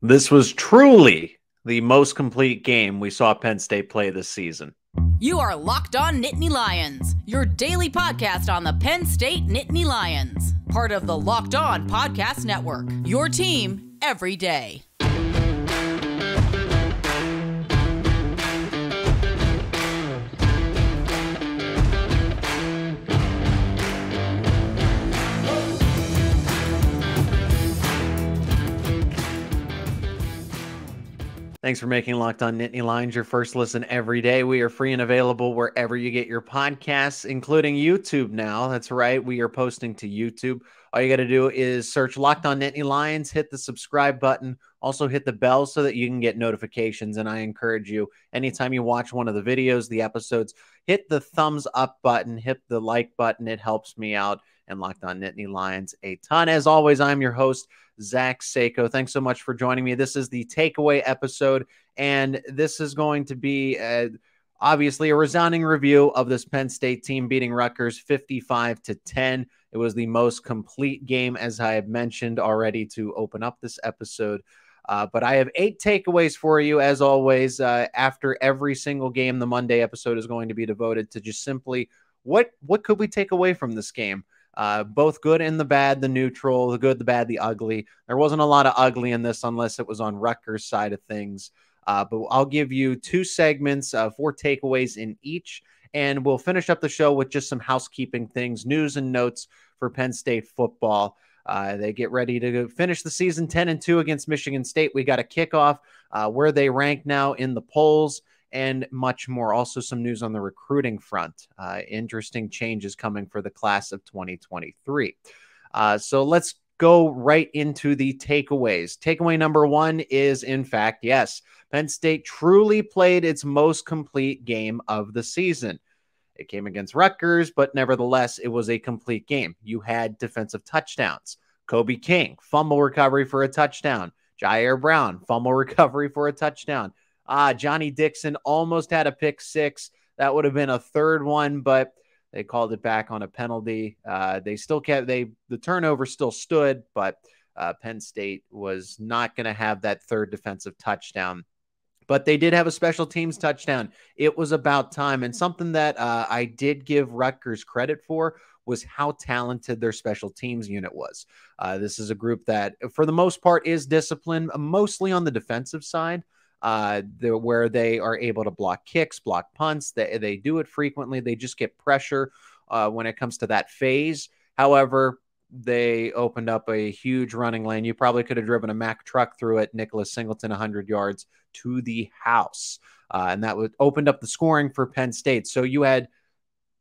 This was truly the most complete game we saw Penn State play this season. You are Locked On Nittany Lions, your daily podcast on the Penn State Nittany Lions, part of the Locked On Podcast Network, your team every day. Thanks for making Locked On Nittany Lions your first listen every day. We are free and available wherever you get your podcasts, including YouTube now. That's right. We are posting to YouTube. All you got to do is search Locked On Nittany Lions, hit the subscribe button, also hit the bell so that you can get notifications. And I encourage you, anytime you watch one of the videos, the episodes, hit the thumbs up button, hit the like button. It helps me out and Locked On Nittany Lions a ton. As always, I'm your host, Zach Seyko. Thanks so much for joining me. This is the takeaway episode, and this is going to be obviously a resounding review of this Penn State team beating Rutgers 55-10. It was the most complete game, as I have mentioned already, to open up this episode. But I have 8 takeaways for you, as always. After every single game, the Monday episode is going to be devoted to just simply what could we take away from this game? Both good and the bad, the neutral, the good, the bad, the ugly. There wasn't a lot of ugly in this unless it was on Rutgers' side of things. But I'll give you 2 segments, 4 takeaways in each, and we'll finish up the show with just some housekeeping things, news and notes for Penn State football. They get ready to finish the season 10-2 against Michigan State. We got a kickoff where they rank now in the polls, and much more. Also some news on the recruiting front. Interesting changes coming for the class of 2023. So let's go right into the takeaways. Takeaway number 1 is, in fact, yes, Penn State truly played its most complete game of the season. It came against Rutgers, but nevertheless, it was a complete game. You had defensive touchdowns. Kobe King, fumble recovery for a touchdown. Ji'Ayir Brown, fumble recovery for a touchdown. Johnny Dixon almost had a pick 6. That would have been a third one, but they called it back on a penalty. They still kept the turnover still stood, but Penn State was not going to have that third defensive touchdown. But they did have a special teams touchdown. It was about time. And something that I did give Rutgers credit for was how talented their special teams unit was. This is a group that, for the most part, is disciplined, mostly on the defensive side. Where they are able to block kicks, block punts. They do it frequently. They just get pressure when it comes to that phase. However, they opened up a huge running lane. You probably could have driven a Mack truck through it. Nicholas Singleton, 100 yards to the house. And that opened up the scoring for Penn State. So you had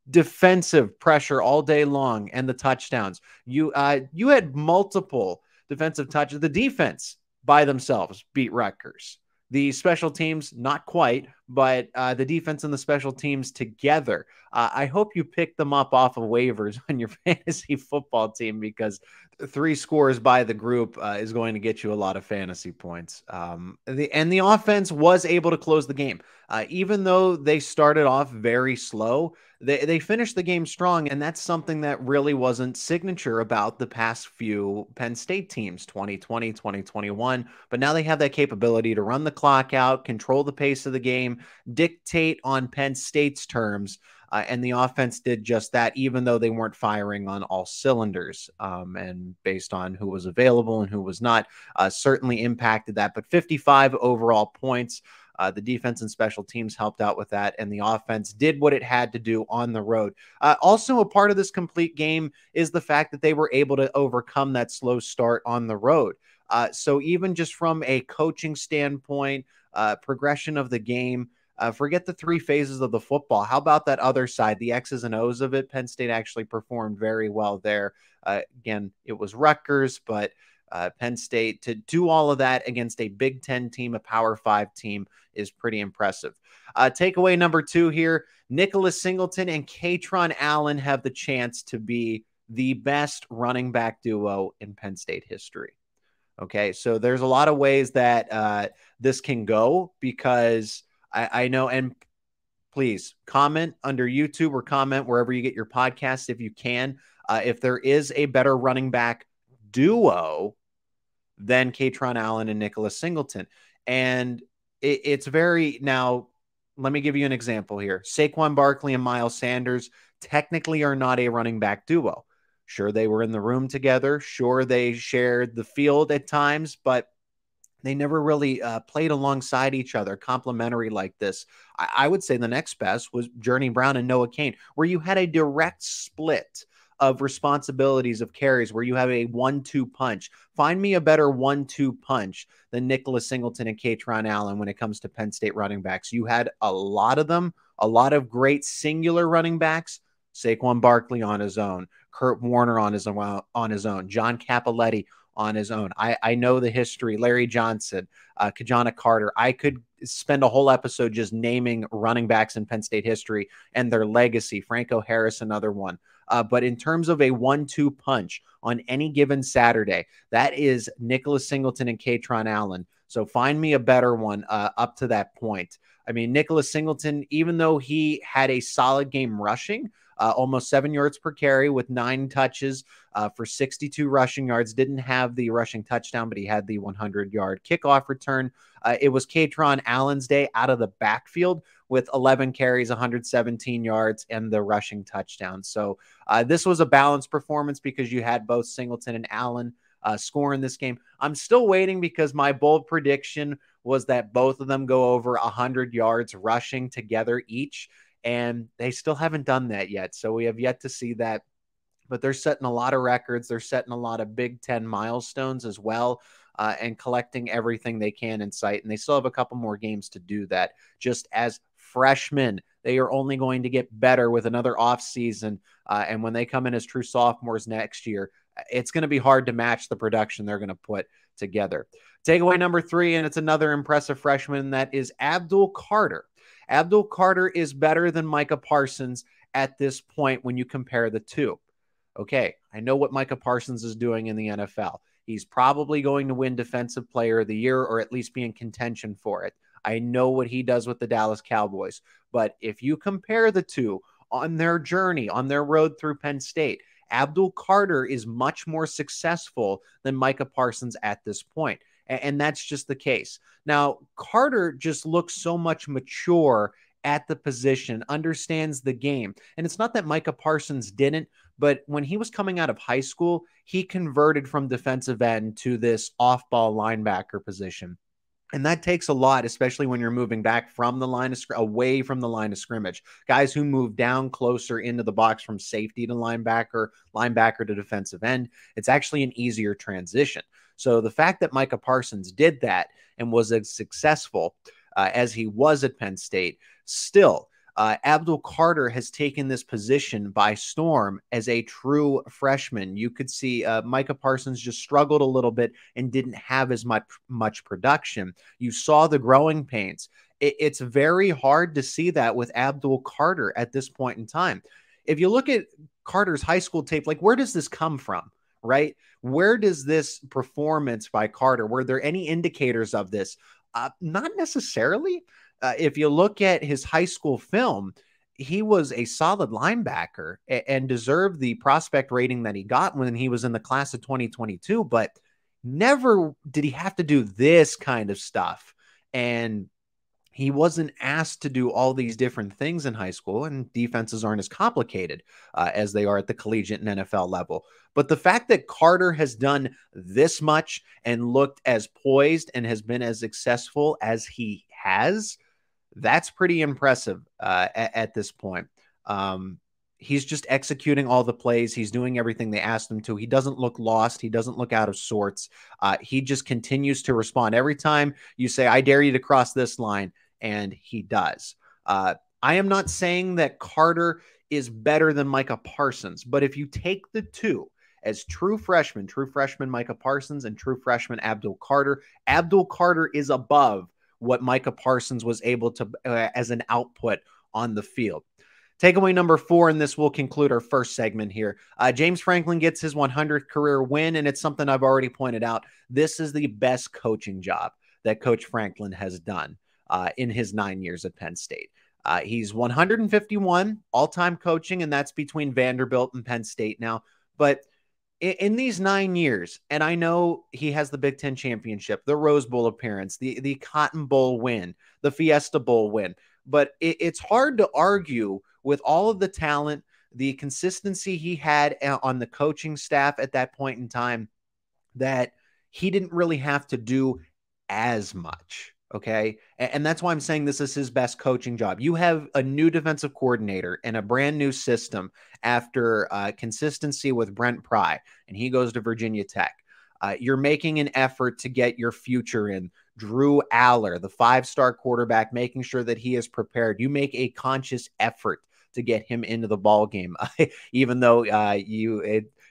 defensive pressure all day long and the touchdowns. You had multiple defensive touches. The defense by themselves beat Rutgers. The special teams, not quite, but the defense and the special teams together. I hope you pick them up off of waivers on your fantasy football team, because 3 scores by the group is going to get you a lot of fantasy points. The offense was able to close the game. Even though they started off very slow, they finished the game strong, and that's something that really wasn't signature about the past few Penn State teams, 2020, 2021. But now they have that capability to run the clock out, control the pace of the game, dictate on Penn State's terms, and the offense did just that, even though they weren't firing on all cylinders. And based on who was available and who was not, certainly impacted that. But 55 overall points. The defense and special teams helped out with that, and the offense did what it had to do on the road. Also, a part of this complete game is the fact that they were able to overcome that slow start on the road. So even just from a coaching standpoint, progression of the game, forget the 3 phases of the football. How about that other side, the X's and O's of it? Penn State actually performed very well there. Again, it was Rutgers, but Penn State to do all of that against a Big Ten team, a Power 5 team, is pretty impressive. Takeaway number 2 here, Nicholas Singleton and Kaytron Allen have the chance to be the best running back duo in Penn State history. Okay, so there's a lot of ways that this can go, because I know, and please comment under YouTube or comment wherever you get your podcasts if you can. If there is a better running back duo, then Kaytron Allen and Nicholas Singleton. And it's very, now, let me give you an example here. Saquon Barkley and Miles Sanders technically are not a running back duo. Sure, they were in the room together. Sure, they shared the field at times, but they never really played alongside each other, complementary like this. I would say the next best was Ji'Ayir Brown and Noah Cain, where you had a direct split of responsibilities of carries, where you have a 1-2 punch. Find me a better 1-2 punch than Nicholas Singleton and Kaytron Allen when it comes to Penn State running backs. You had a lot of them, a lot of great singular running backs. Saquon Barkley on his own, Kurt Warner on his own, John Capoletti on his own. I know the history. Larry Johnson, Kaytron Carter. I could spend a whole episode just naming running backs in Penn State history and their legacy. Franco Harris, another one. But in terms of a 1-2 punch on any given Saturday, that is Nicholas Singleton and Kaytron Allen. So find me a better one up to that point. I mean, Nicholas Singleton, even though he had a solid game rushing, almost 7 yards per carry with 9 touches for 62 rushing yards. Didn't have the rushing touchdown, but he had the 100-yard kickoff return. It was Kaytron Allen's day out of the backfield with 11 carries, 117 yards, and the rushing touchdown. So this was a balanced performance because you had both Singleton and Allen score in this game. I'm still waiting because my bold prediction was that both of them go over 100 yards rushing together each. And they still haven't done that yet. So we have yet to see that. But they're setting a lot of records. They're setting a lot of Big Ten milestones as well, and collecting everything they can in sight. And they still have a couple more games to do that. Just as freshmen, they are only going to get better with another offseason. And when they come in as true sophomores next year, it's going to be hard to match the production they're going to put together. Takeaway number 3, and it's another impressive freshman, that is Abdul Carter. Abdul Carter is better than Micah Parsons at this point when you compare the two. Okay, I know what Micah Parsons is doing in the NFL. He's probably going to win Defensive Player of the Year or at least be in contention for it. I know what he does with the Dallas Cowboys. But if you compare the two on their journey, on their road through Penn State, Abdul Carter is much more successful than Micah Parsons at this point. And that's just the case. Now, Carter just looks so much mature at the position, understands the game. And it's not that Micah Parsons didn't, but when he was coming out of high school, he converted from defensive end to this off-ball linebacker position. And that takes a lot, especially when you're moving back from the line of away from the line of scrimmage. Guys who move down closer into the box from safety to linebacker, linebacker to defensive end, it's actually an easier transition. So the fact that Micah Parsons did that and was as successful as he was at Penn State, still, Abdul Carter has taken this position by storm as a true freshman. You could see Micah Parsons just struggled a little bit and didn't have as much production. You saw the growing pains. It's very hard to see that with Abdul Carter at this point in time. If you look at Carter's high school tape, like, where does this come from, right? Where does this performance by Carter, were there any indicators of this? Not necessarily. If you look at his high school film, he was a solid linebacker and deserved the prospect rating that he got when he was in the class of 2022, but never did he have to do this kind of stuff. And he wasn't asked to do all these different things in high school, and defenses aren't as complicated as they are at the collegiate and NFL level. But the fact that Carter has done this much and looked as poised and has been as successful as he has, that's pretty impressive at this point. He's just executing all the plays. He's doing everything they asked him to. He doesn't look lost. He doesn't look out of sorts. He just continues to respond. Every time you say, I dare you to cross this line, and he does. I am not saying that Carter is better than Micah Parsons, but if you take the two as true freshman Micah Parsons and true freshman Abdul Carter is above what Micah Parsons was able to as an output on the field. Takeaway number 4, and this will conclude our first segment here. James Franklin gets his 100th career win, and it's something I've already pointed out. This is the best coaching job that Coach Franklin has done in his 9 years at Penn State. He's 151 all-time coaching, and that's between Vanderbilt and Penn State now. But in these 9 years, and I know he has the Big Ten championship, the Rose Bowl appearance, the Cotton Bowl win, the Fiesta Bowl win, but it's hard to argue with all of the talent, the consistency he had on the coaching staff at that point in time, that he didn't really have to do as much. Okay. And that's why I'm saying this is his best coaching job. You have a new defensive coordinator and a brand new system after consistency with Brent Pry, and he goes to Virginia Tech. You're making an effort to get your future in. Drew Aller, the 5-star quarterback, making sure that he is prepared. You make a conscious effort to get him into the ball game, even though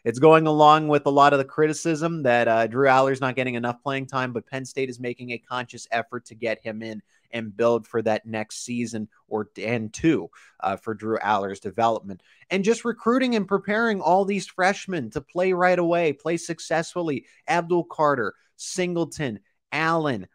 it's going along with a lot of the criticism that Drew Aller's not getting enough playing time, but Penn State is making a conscious effort to get him in and build for that next season and two for Drew Aller's development. And just recruiting and preparing all these freshmen to play right away, play successfully. Abdul Carter, Singleton, Allen,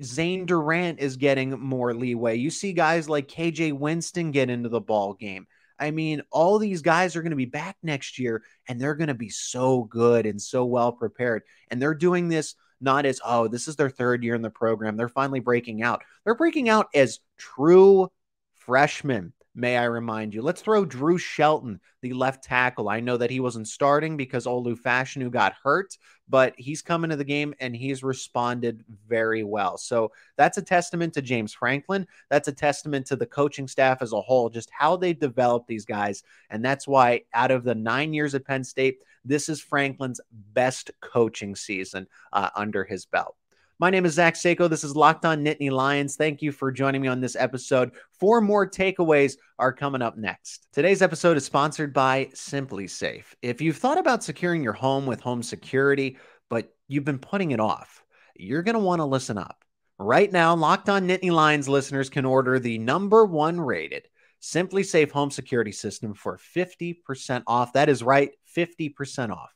Zane Durant is getting more leeway. You see guys like KJ Winston get into the ball game. I mean, all these guys are going to be back next year, and they're going to be so good and so well prepared. And they're doing this not as, oh, this is their 3rd year in the program. They're finally breaking out. They're breaking out as true freshmen, may I remind you. Let's throw Drew Shelton, the left tackle. I know that he wasn't starting because Olu Fashanu got hurt, but he's coming to the game and he's responded very well. So that's a testament to James Franklin. That's a testament to the coaching staff as a whole, just how they developed these guys. And that's why out of the 9 years at Penn State, this is Franklin's best coaching season under his belt. My name is Zach Seyko. This is Locked On Nittany Lions. Thank you for joining me on this episode. 4 more takeaways are coming up next. Today's episode is sponsored by Simply Safe. If you've thought about securing your home with home security, but you've been putting it off, you're going to want to listen up. Right now, Locked On Nittany Lions listeners can order the #1 rated Simply Safe home security system for 50% off. That is right, 50% off.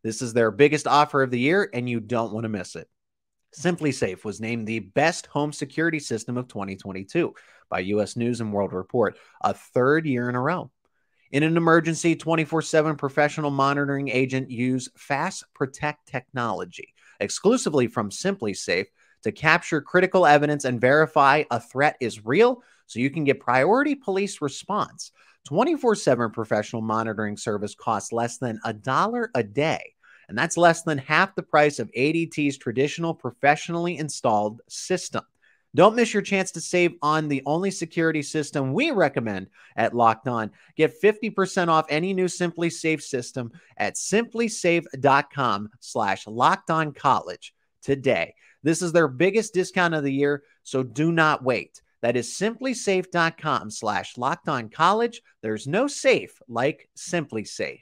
This is their biggest offer of the year, and you don't want to miss it. Simply Safe was named the best home security system of 2022 by U.S. News and World Report, a 3rd year in a row. In an emergency, 24/7 professional monitoring agent use Fast Protect technology exclusively from Simply Safe to capture critical evidence and verify a threat is real so you can get priority police response. 24/7 professional monitoring service costs less than $1 a day. And that's less than half the price of ADT's traditional professionally installed system. Don't miss your chance to save on the only security system we recommend at Locked On. Get 50% off any new Simply Safe system at simplysafe.com/lockedoncollege today. This is their biggest discount of the year, so do not wait. That is simplysafe.com/lockedoncollege. There's no safe like Simply Safe.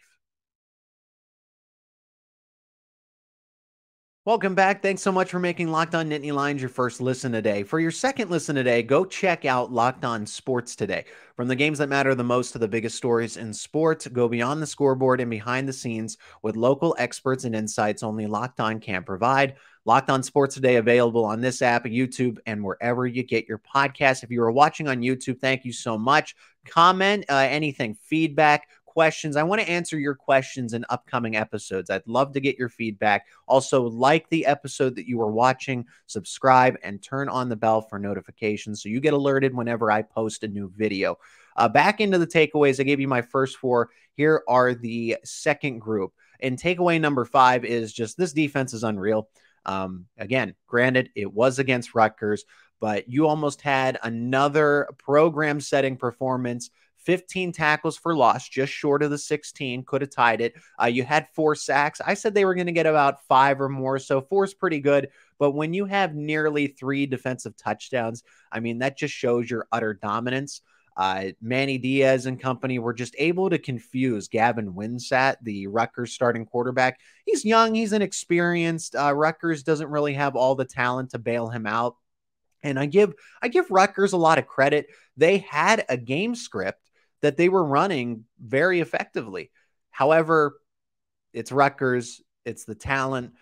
Welcome back. Thanks so much for making Locked On Nittany Lions your first listen today. For your second listen today, go check out Locked On Sports Today. From the games that matter the most to the biggest stories in sports, go beyond the scoreboard and behind the scenes with local experts and insights only Locked On can provide. Locked On Sports Today available on this app, YouTube, and wherever you get your podcasts. If you are watching on YouTube, thank you so much. Comment anything, feedback, questions. I want to answer your questions in upcoming episodes. I'd love to get your feedback. Also, like the episode that you are watching, subscribe, and turn on the bell for notifications so you get alerted whenever I post a new video. Back into the takeaways. I gave you my first 4. Here are the second group. And takeaway number 5 is just this defense is unreal. Again, granted, it was against Rutgers, but you almost had another program-setting performance. 15 tackles for loss, just short of the 16, could have tied it. You had 4 sacks. I said they were going to get about 5 or more, so 4 is pretty good. But when you have nearly 3 defensive touchdowns, I mean, that just shows your utter dominance. Manny Diaz and company were just able to confuse Gavin Winsat, the Rutgers starting quarterback. He's young, he's inexperienced. Rutgers doesn't really have all the talent to bail him out. And I give Rutgers a lot of credit. They had a game script that they were running very effectively. However, it's Rutgers, it's the talent.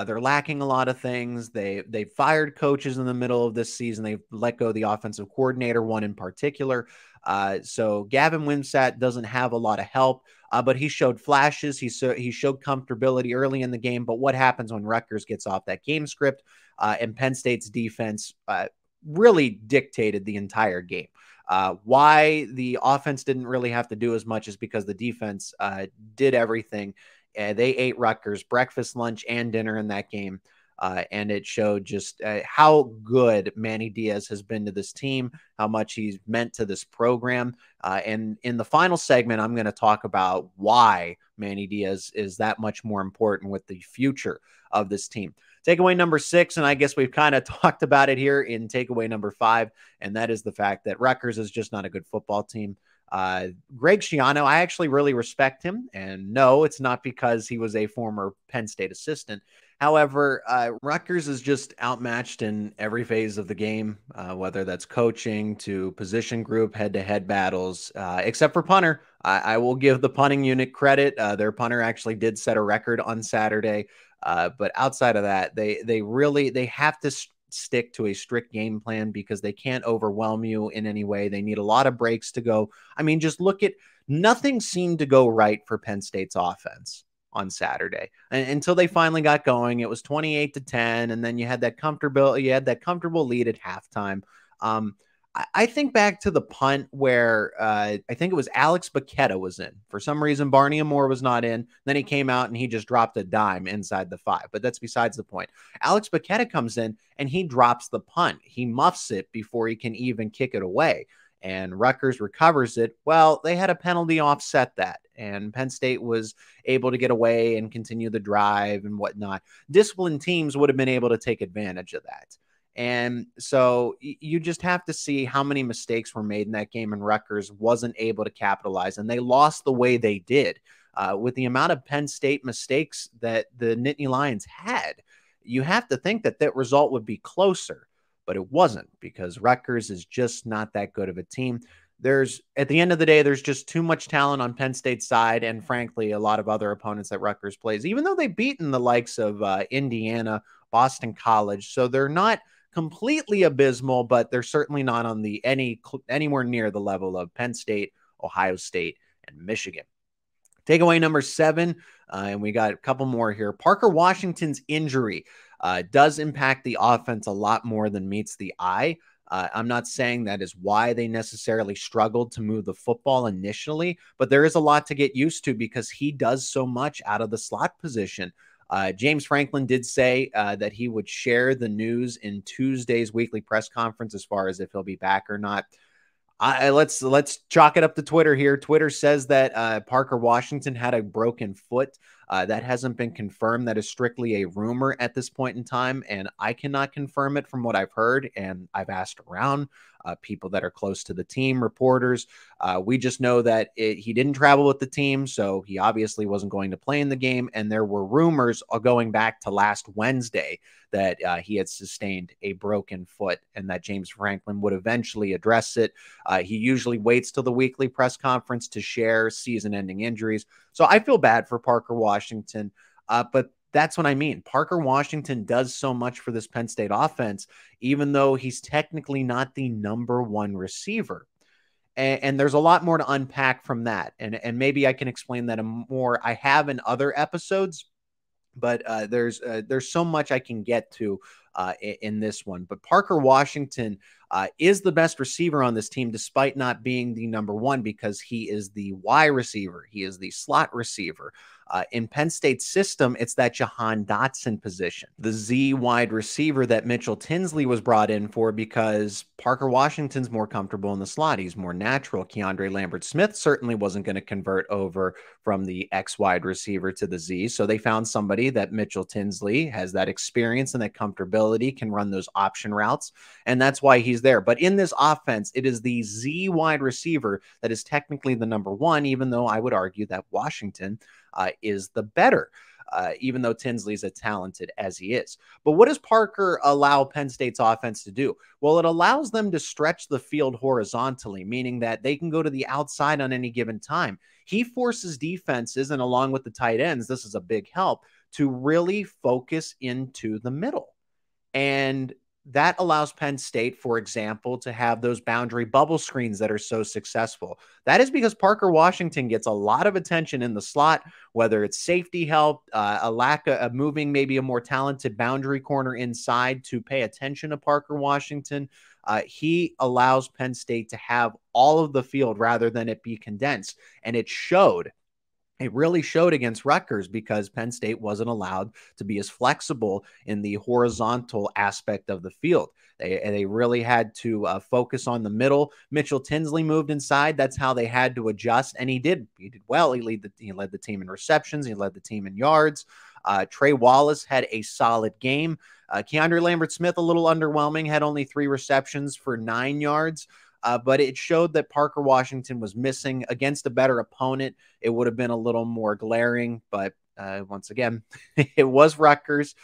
They're lacking a lot of things. They fired coaches in the middle of this season. They let go of the offensive coordinator, one in particular. So Gavin Wimsatt doesn't have a lot of help, but he showed flashes. He showed comfortability early in the game. But what happens when Rutgers gets off that game script? And Penn State's defense really dictated the entire game. Why the offense didn't really have to do as much is because the defense did everything. They ate Rutgers breakfast, lunch, and dinner in that game. And it showed just how good Manny Diaz has been to this team, how much he's meant to this program. And in the final segment, I'm going to talk about why Manny Diaz is that much more important with the future of this team. Takeaway number 6, and I guess we've kind of talked about it here in takeaway number 5, and that is the fact that Rutgers is just not a good football team. Greg Schiano, I actually really respect him, and no, it's not because he was a former Penn State assistant. However, Rutgers is just outmatched in every phase of the game, whether that's coaching to position group, head-to-head battles, except for punter. I will give the punting unit credit. Their punter actually did set a record on Saturday, but outside of that, they have to stick to a strict game plan because they can't overwhelm you in any way. They need a lot of breaks to go. I mean, just look at nothing seemed to go right for Penn State's offense on Saturday until they finally got going. It was 28-10, and then you had that comfortable lead at halftime. I think back to the punt where I think it was Alex Bacchetta was in. For some reason, Barney Moore was not in. Then he came out and he just dropped a dime inside the 5. But that's besides the point. Alex Bacchetta comes in and he drops the punt. He muffs it before he can even kick it away. And Rutgers recovers it. Well, they had a penalty offset that. And Penn State was able to get away and continue the drive and whatnot. Disciplined teams would have been able to take advantage of that. And so you just have to see how many mistakes were made in that game, and Rutgers wasn't able to capitalize, and they lost the way they did. With the amount of Penn State mistakes that the Nittany Lions had, you have to think that that result would be closer, but it wasn't because Rutgers is just not that good of a team. At the end of the day, there's just too much talent on Penn State's side, and frankly, a lot of other opponents that Rutgers plays, even though they've beaten the likes of Indiana, Boston College. So they're not completely abysmal, but they're certainly not on the anywhere near the level of Penn State, Ohio State, and Michigan. Takeaway number 7, and we got a couple more here. Parker Washington's injury does impact the offense a lot more than meets the eye. I'm not saying that is why they necessarily struggled to move the football initially, but there is a lot to get used to because he does so much out of the slot position. James Franklin did say that he would share the news in Tuesday's weekly press conference as far as if he'll be back or not. Let's chalk it up to Twitter here. Twitter says that Parker Washington had a broken foot. That hasn't been confirmed. That is strictly a rumor at this point in time, and I cannot confirm it from what I've heard, and I've asked around people that are close to the team, reporters. We just know that he didn't travel with the team, so he obviously wasn't going to play in the game, and there were rumors going back to last Wednesday that he had sustained a broken foot and that James Franklin would eventually address it. He usually waits till the weekly press conference to share season-ending injuries. So I feel bad for Parker Washington, but that's what I mean. Parker Washington does so much for this Penn State offense, even though he's technically not the number 1 receiver. And there's a lot more to unpack from that. And maybe I can explain that more. I have in other episodes, but there's so much I can get to in this one. But Parker Washington is the best receiver on this team, despite not being the number 1, because he is the Y receiver. He is the slot receiver. In Penn State's system, it's that Jahan Dotson position, the Z wide receiver that Mitchell Tinsley was brought in for because Parker Washington's more comfortable in the slot. He's more natural. Keandre Lambert-Smith certainly wasn't going to convert over from the X wide receiver to the Z. So they found somebody that Mitchell Tinsley has that experience and that comfortability, can run those option routes. And that's why he's there. But in this offense, it is the Z wide receiver that is technically the number 1, even though I would argue that Washington is the better, even though Tinsley's as talented as he is. But what does Parker allow Penn State's offense to do? Well, it allows them to stretch the field horizontally, meaning that they can go to the outside on any given time. He forces defenses, and along with the tight ends, this is a big help, to really focus into the middle. And that allows Penn State, for example, to have those boundary bubble screens that are so successful. That is because Parker Washington gets a lot of attention in the slot, whether it's safety help, a lack of moving maybe a more talented boundary corner inside to pay attention to Parker Washington. He allows Penn State to have all of the field rather than it be condensed. And it showed. It really showed against Rutgers because Penn State wasn't allowed to be as flexible in the horizontal aspect of the field. They really had to focus on the middle. Mitchell Tinsley moved inside. That's how they had to adjust, and he did. He did well. He led the team in receptions. He led the team in yards. Trey Wallace had a solid game. Keandre Lambert-Smith, a little underwhelming, had only 3 receptions for 9 yards. But it showed that Parker Washington was missing against a better opponent. It would have been a little more glaring, but once again, it was Rutgers.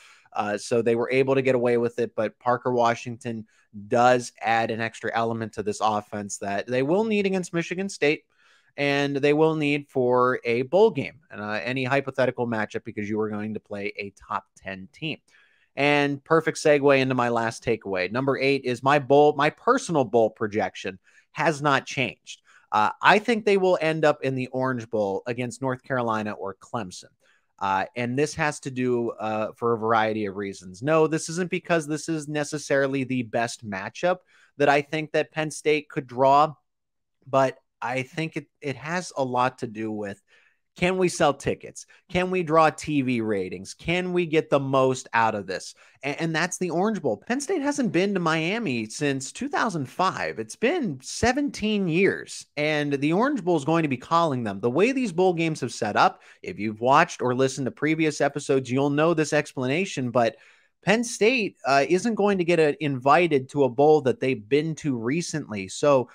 So they were able to get away with it. But Parker Washington does add an extra element to this offense that they will need against Michigan State, and they will need for a bowl game and any hypothetical matchup because you are going to play a top 10 team. And perfect segue into my last takeaway. Number 8 is my personal bowl projection has not changed. I think they will end up in the Orange Bowl against North Carolina or Clemson. And this has to do for a variety of reasons. No, this isn't because this is necessarily the best matchup that I think that Penn State could draw, but I think it has a lot to do with, can we sell tickets? Can we draw TV ratings? Can we get the most out of this? And that's the Orange Bowl. Penn State hasn't been to Miami since 2005. It's been 17 years, and the Orange Bowl is going to be calling them. The way these bowl games have set up, if you've watched or listened to previous episodes, you'll know this explanation, but Penn State isn't going to get invited to a bowl that they've been to recently. So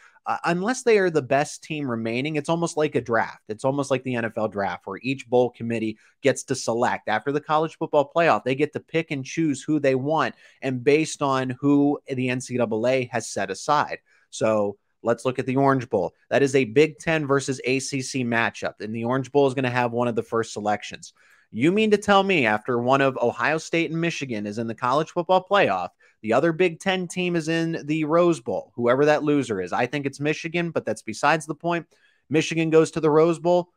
unless they are the best team remaining, it's almost like a draft. It's almost like the NFL draft where each bowl committee gets to select. After the college football playoff, they get to pick and choose who they want, and based on who the NCAA has set aside. So let's look at the Orange Bowl. That is a Big Ten versus ACC matchup, and the Orange Bowl is going to have one of the first selections. You mean to tell me after one of Ohio State and Michigan is in the college football playoff, the other Big Ten team is in the Rose Bowl, whoever that loser is? I think it's Michigan, but that's besides the point. Michigan goes to the Rose Bowl.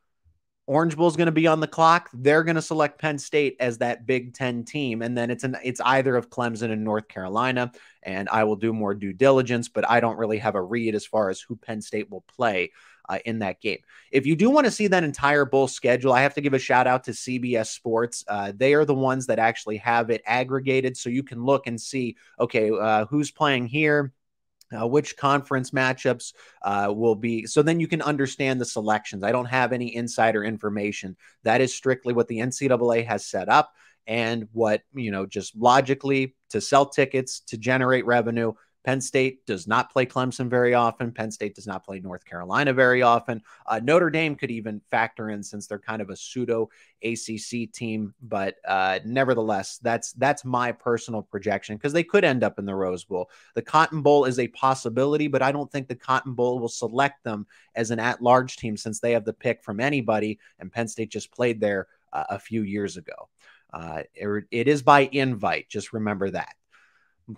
Orange Bowl is going to be on the clock. They're going to select Penn State as that Big Ten team, and then it's either of Clemson and North Carolina, and I will do more due diligence, but I don't really have a read as far as who Penn State will play in that game. If you do want to see that entire bowl schedule, I have to give a shout out to CBS Sports. They are the ones that actually have it aggregated, so you can look and see, okay, who's playing here, which conference matchups will be. So then you can understand the selections. I don't have any insider information. That is strictly what the NCAA has set up and what, just logically to sell tickets, to generate revenue. Penn State does not play Clemson very often. Penn State does not play North Carolina very often. Notre Dame could even factor in since they're kind of a pseudo ACC team. But nevertheless, that's my personal projection because they could end up in the Rose Bowl. The Cotton Bowl is a possibility, but I don't think the Cotton Bowl will select them as an at-large team since they have the pick from anybody, and Penn State just played there a few years ago. It is by invite. Just remember that.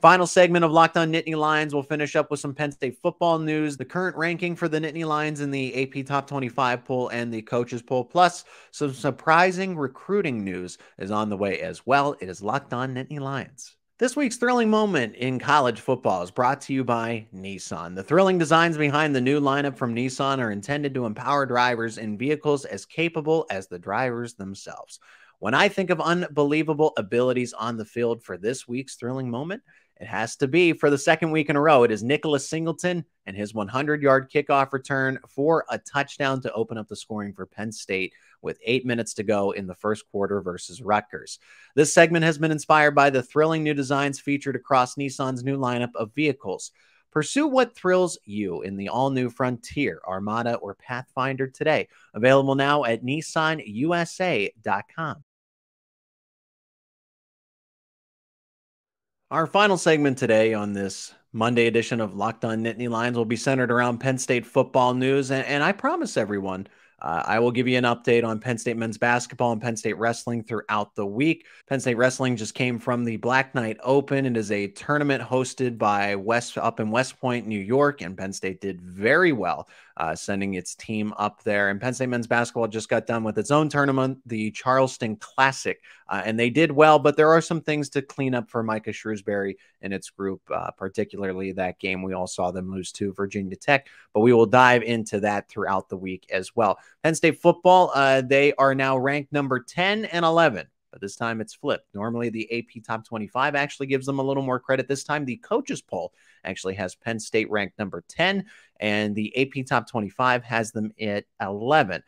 Final segment of Locked On Nittany Lions. We'll finish up with some Penn State football news, the current ranking for the Nittany Lions in the AP Top 25 poll and the coaches poll, plus some surprising recruiting news is on the way as well. It is Locked On Nittany Lions. This week's thrilling moment in college football is brought to you by Nissan. The thrilling designs behind the new lineup from Nissan are intended to empower drivers in vehicles as capable as the drivers themselves. When I think of unbelievable abilities on the field for this week's thrilling moment, it has to be, for the second week in a row, it is Nicholas Singleton and his 100-yard kickoff return for a touchdown to open up the scoring for Penn State with 8 minutes to go in the first quarter versus Rutgers. This segment has been inspired by the thrilling new designs featured across Nissan's new lineup of vehicles. Pursue what thrills you in the all-new Frontier, Armada, or Pathfinder today. Available now at nissanusa.com. Our final segment today on this Monday edition of Locked On Nittany Lions will be centered around Penn State football news. And I promise everyone, I will give you an update on Penn State men's basketball and Penn State wrestling throughout the week. Penn State wrestling just came from the Black Knight Open. It is a tournament hosted by up in West Point, New York, and Penn State did very well, sending its team up there. And Penn State men's basketball just got done with its own tournament, the Charleston Classic, and they did well, but there are some things to clean up for Micah Shrewsbury and its group, particularly that game we all saw them lose to Virginia Tech, but we will dive into that throughout the week as well. Penn State football, they are now ranked number 10 and 11, but this time it's flipped. Normally the AP Top 25 actually gives them a little more credit. This time the coaches poll actually has Penn State ranked number 10, and the AP Top 25 has them at 11.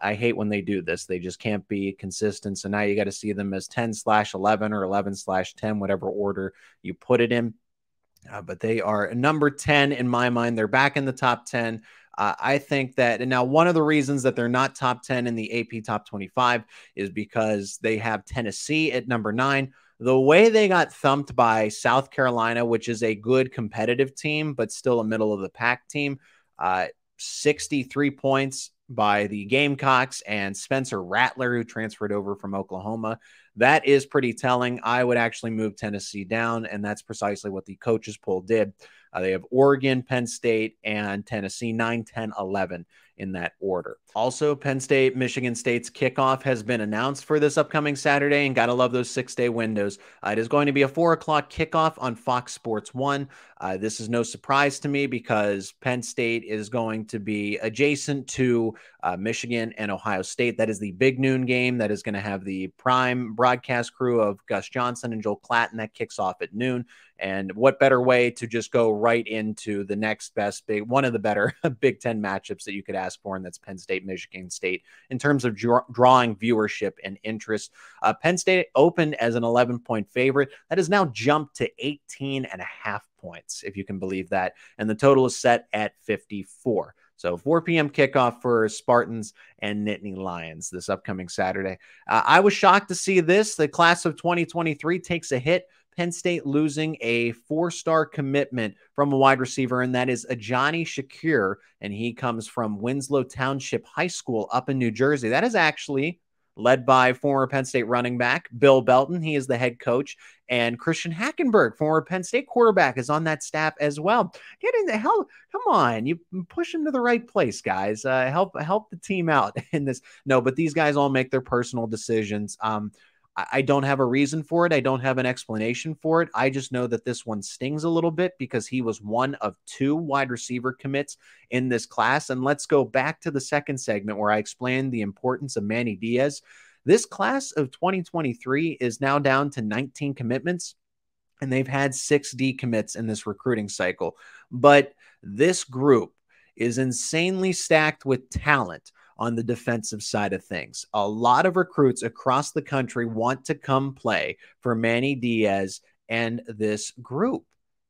I hate when they do this. They just can't be consistent, so now you got to see them as 10/11 or 11/10, whatever order you put it in. But they are number 10 in my mind. They're back in the top 10. I think that, and now one of the reasons that they're not top 10 in the AP Top 25 is because they have Tennessee at number 9. The way they got thumped by South Carolina, which is a good competitive team, but still a middle of the pack team, 63 points by the Gamecocks and Spencer Rattler, who transferred over from Oklahoma. That is pretty telling. I would actually move Tennessee down, and that's precisely what the coaches poll did. They have Oregon, Penn State, and Tennessee, 9, 10, 11 in that order. Also, Penn State, Michigan State's kickoff has been announced for this upcoming Saturday, and got to love those 6-day windows. It is going to be a 4 o'clock kickoff on Fox Sports 1. This is no surprise to me because Penn State is going to be adjacent to Michigan and Ohio State. That is the big noon game that is going to have the prime broadcast crew of Gus Johnson and Joel Klatten. That kicks off at noon. And what better way to just go right into the next best one of the better Big Ten matchups that you could ask for, and that's Penn State, Michigan State, in terms of drawing viewership and interest. Penn State opened as an 11-point favorite. That has now jumped to 18.5 points, if you can believe that. And the total is set at 54. So 4 p.m. kickoff for Spartans and Nittany Lions this upcoming Saturday. I was shocked to see this. The class of 2023 takes a hit. Penn State losing a 4-star commitment from a wide receiver, and that is Ji'Ayir, and he comes from Winslow Township High School up in New Jersey. That is actually led by former Penn State running back Bill Belton. He is the head coach, and Christian Hackenberg, former Penn State quarterback, is on that staff as well. Get in the hell. Come on, you push him to the right place, guys. Help the team out in this. No, but these guys all make their personal decisions. I don't have a reason for it. I don't have an explanation for it. I just know that this one stings a little bit because he was one of 2 wide receiver commits in this class. And let's go back to the second segment where I explained the importance of Manny Diaz. This class of 2023 is now down to 19 commitments, and they've had 6 decommits in this recruiting cycle. But this group is insanely stacked with talent on the defensive side of things. A lot of recruits across the country want to come play for Manny Diaz and this group.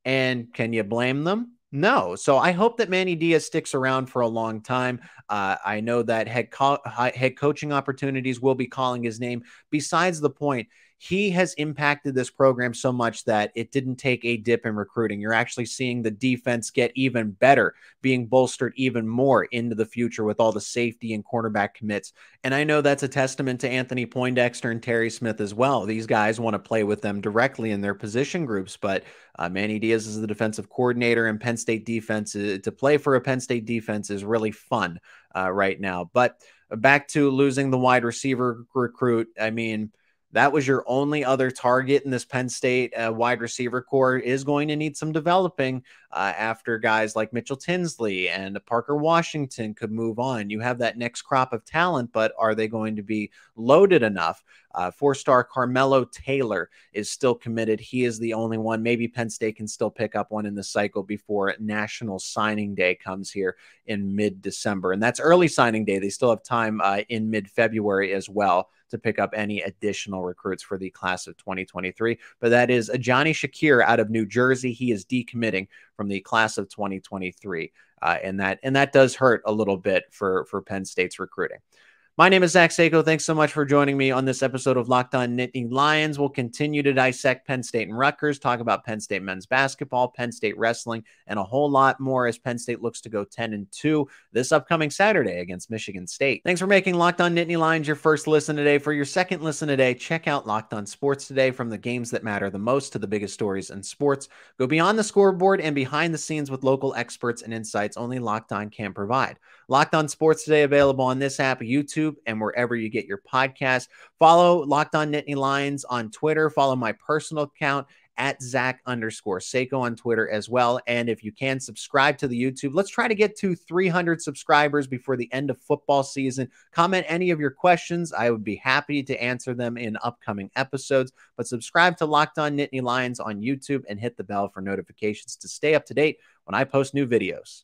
And can you blame them? No. So I hope that Manny Diaz sticks around for a long time. I know that head coaching opportunities will be calling his name. Besides the point, he has impacted this program so much that it didn't take a dip in recruiting. You're actually seeing the defense get even better, being bolstered even more into the future with all the safety and cornerback commits. And I know that's a testament to Anthony Poindexter and Terry Smith as well. These guys want to play with them directly in their position groups, but Manny Diaz is the defensive coordinator, and Penn State defense, to play for a Penn State defense is really fun right now. But back to losing the wide receiver recruit. I mean, that was your only other target in this Penn State wide receiver core. Is going to need some developing after guys like Mitchell Tinsley and Parker Washington could move on. You have that next crop of talent, but are they going to be loaded enough? 4-star Carmelo Taylor is still committed. He is the only one. Maybe Penn State can still pick up one in the cycle before National Signing Day comes here in mid-December. And that's early signing day. They still have time in mid-February as well to pick up any additional recruits for the class of 2023. But that is Ji'Ayir out of New Jersey. He is decommitting from the class of 2023. And that does hurt a little bit for Penn State's recruiting. My name is Zach Seyko. Thanks so much for joining me on this episode of Locked On Nittany Lions. We'll continue to dissect Penn State and Rutgers, talk about Penn State men's basketball, Penn State wrestling, and a whole lot more as Penn State looks to go 10-2 this upcoming Saturday against Michigan State. Thanks for making Locked On Nittany Lions your first listen today. For your second listen today, check out Locked On Sports Today. From the games that matter the most to the biggest stories in sports, go beyond the scoreboard and behind the scenes with local experts and insights only Locked On can provide. Locked On Sports Today available on this app, YouTube, and wherever you get your podcasts. Follow Locked On Nittany Lions on Twitter. Follow my personal account at Zach_Seyko on Twitter as well. And if you can, subscribe to the YouTube. Let's try to get to 300 subscribers before the end of football season. Comment any of your questions. I would be happy to answer them in upcoming episodes. But subscribe to Locked On Nittany Lions on YouTube and hit the bell for notifications to stay up to date when I post new videos.